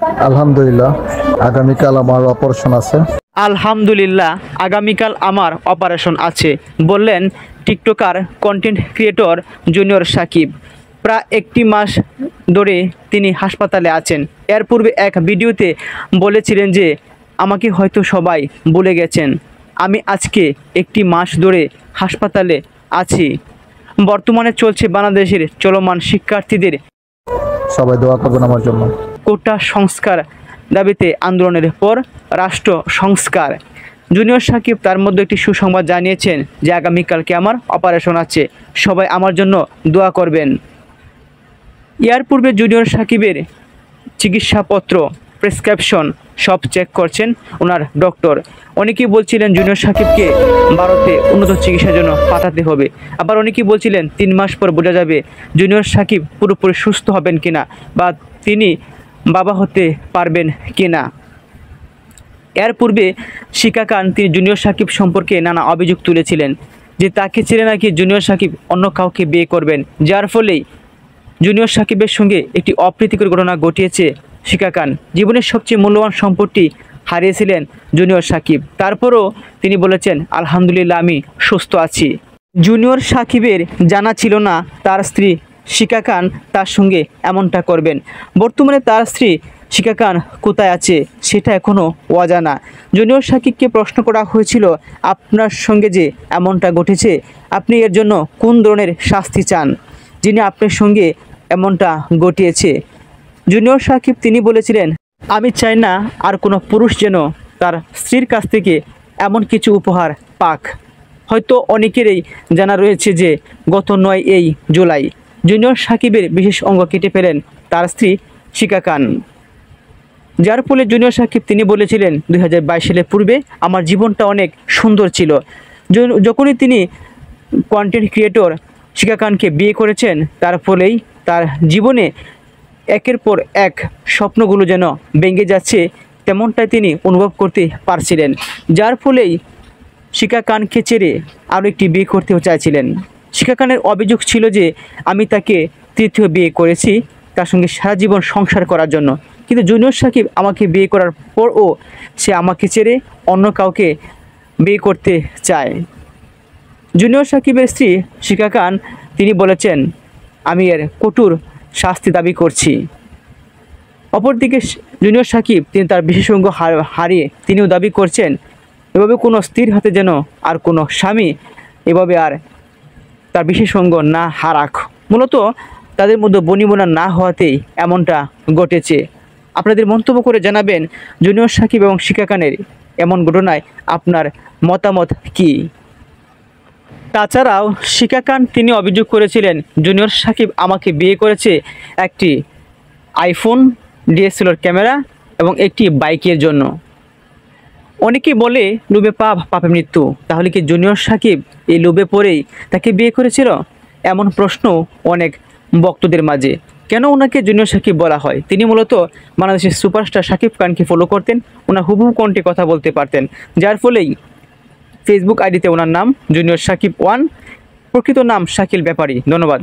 আলহামদুলিল্লাহ, আগামীকাল আমার অপারেশন আছে। আলহামদুলিল্লাহ, আগামীকাল আমার অপারেশন আছে বললেন TikToker content creator junior Shakib. প্রায় একটি মাস ধরে তিনি হাসপাতালে আছেন। এর পূর্বে এক ভিডিওতে বলেছিলেন যে আমাকে হয়তো সবাই ভুলে গেছেন, আমি আজকে একটি মাস ধরে হাসপাতালে আছি। বর্তমানে চলছে বাংলাদেশের চলমান শিক্ষার্থীদের সবাই দোয়া করবেন আমার জন্য। কোটা সংস্কার দাবিতে আন্দোলনের পর রাষ্ট্র সংস্কার। জুনিয়র সাকিব তার মধ্যে একটি সুসংবাদ জানিয়েছেন যে আগামীকালকে আমার অপারেশন আছে, সবাই আমার জন্য দোয়া করবেন। এর পূর্বে জুনিয়র সাকিবের চিকিৎসাপত্র, প্রেসক্রিপশন সব চেক করছেন ওনার ডক্টর। অনেকেই বলছিলেন জুনিয়র সাকিবকে ভারতে উন্নত চিকিৎসার জন্য পাঠাতে হবে, আবার অনেকেই বলছিলেন 3 মাস পর বোঝা যাবে জুনিয়র সাকিব পুরোপুরি সুস্থ হবেন কিনা বা তিনি বাবা হতে পারবেন কিনা। এর পূর্বে শিখা খান তিনি জুনিয়র সাকিব সম্পর্কে নানা অভিযোগ তুলেছিলেন যে তাকে ছেড়ে নাকি জুনিয়র সাকিব অন্য কাউকে বিয়ে করবেন, যার ফলেই জুনিয়র সাকিবের সঙ্গে একটি অপ্রীতিকর ঘটনা ঘটিয়েছে শিখা খান। জীবনের সবচেয়ে মূল্যবান সম্পত্তি হারিয়েছিলেন জুনিয়র সাকিব। তারপরও তিনি বলেছেন আলহামদুলিল্লাহ, আমি সুস্থ আছি। জুনিয়র সাকিবের জানা ছিল না তার স্ত্রী শিখা খান তার সঙ্গে এমনটা করবেন। বর্তমানে তার স্ত্রী শিখা খান কোথায় আছে সেটা এখনও অজানা। জুনিয়র সাকিবকে প্রশ্ন করা হয়েছিল, আপনার সঙ্গে যে এমনটা ঘটেছে আপনি এর জন্য কোন ধরনের শাস্তি চান, যিনি আপনার সঙ্গে এমনটা ঘটিয়েছে। জুনিয়র সাকিব তিনি বলেছিলেন, আমি চাই না আর কোনো পুরুষ যেন তার স্ত্রীর কাছ থেকে এমন কিছু উপহার পাক। হয়তো অনেকেরই জানা রয়েছে যে গত 9 জুলাই জুনিয়র সাকিবের বিশেষ অঙ্গ কেটে ফেলেন তার স্ত্রী শিখা খান, যার ফলে জুনিয়র সাকিব তিনি বলেছিলেন 2022 সালের পূর্বে আমার জীবনটা অনেক সুন্দর ছিল। যখনই তিনি কন্টেন্ট ক্রিয়েটর শিখা খানকে বিয়ে করেছেন তার ফলেই তার জীবনে একের পর এক স্বপ্নগুলো যেন ভেঙে যাচ্ছে তেমনটাই তিনি অনুভব করতে পারছিলেন, যার ফলেই শিখা খানকে ছেড়ে আরও একটি বিয়ে করতেও চাইছিলেন। শিখা খানের অভিযোগ ছিল যে আমি তাকে 3য় বিয়ে করেছি তার সঙ্গে সারা জীবন সংসার করার জন্য, কিন্তু জুনিয়র সাকিব আমাকে বিয়ে করার পরও সে আমাকে ছেড়ে অন্য কাউকে বিয়ে করতে চায়। জুনিয়র সাকিবের স্ত্রী শিখা খান তিনি বলেছেন, আমি এর কঠোর শাস্তি দাবি করছি। অপরদিকে জুনিয়র সাকিব তিনি তার বিশেষজ্ঞ হারিয়ে তিনিও দাবি করছেন এভাবে কোনো স্ত্রীর হাতে যেন আর কোনো স্বামী এভাবে আর তার বিশেষজ্ঞ না হারাক। মূলত তাদের মধ্যে বনিবনা না হওয়াতেই এমনটা ঘটেছে। আপনাদের মন্তব্য করে জানাবেন জুনিয়র সাকিব এবং শিখা খানের এমন ঘটনায় আপনার মতামত কী। তাছাড়াও শিখা খান তিনি অভিযোগ করেছিলেন জুনিয়র সাকিব আমাকে বিয়ে করেছে একটি আইফোন, ডিএসএলআর ক্যামেরা এবং একটি বাইকের জন্য। অনেকেই বলে লোভে পাপ, পাপে মৃত্যু। তাহলে কি জুনিয়র সাকিব এই লোভে পড়েই তাকে বিয়ে করেছিল? এমন প্রশ্ন অনেক ভক্তদের মাঝে। কেন ওনাকে জুনিয়র সাকিব বলা হয়? তিনি মূলত বাংলাদেশের সুপারস্টার সাকিব খানকে ফলো করতেন, ওনার হুবহু কণ্ঠে কথা বলতে পারতেন, যার ফলেই ফেসবুক আইডিতে ওনার নাম জুনিয়র সাকিব 1, প্রকৃত নাম শাকিল ব্যাপারী। ধন্যবাদ।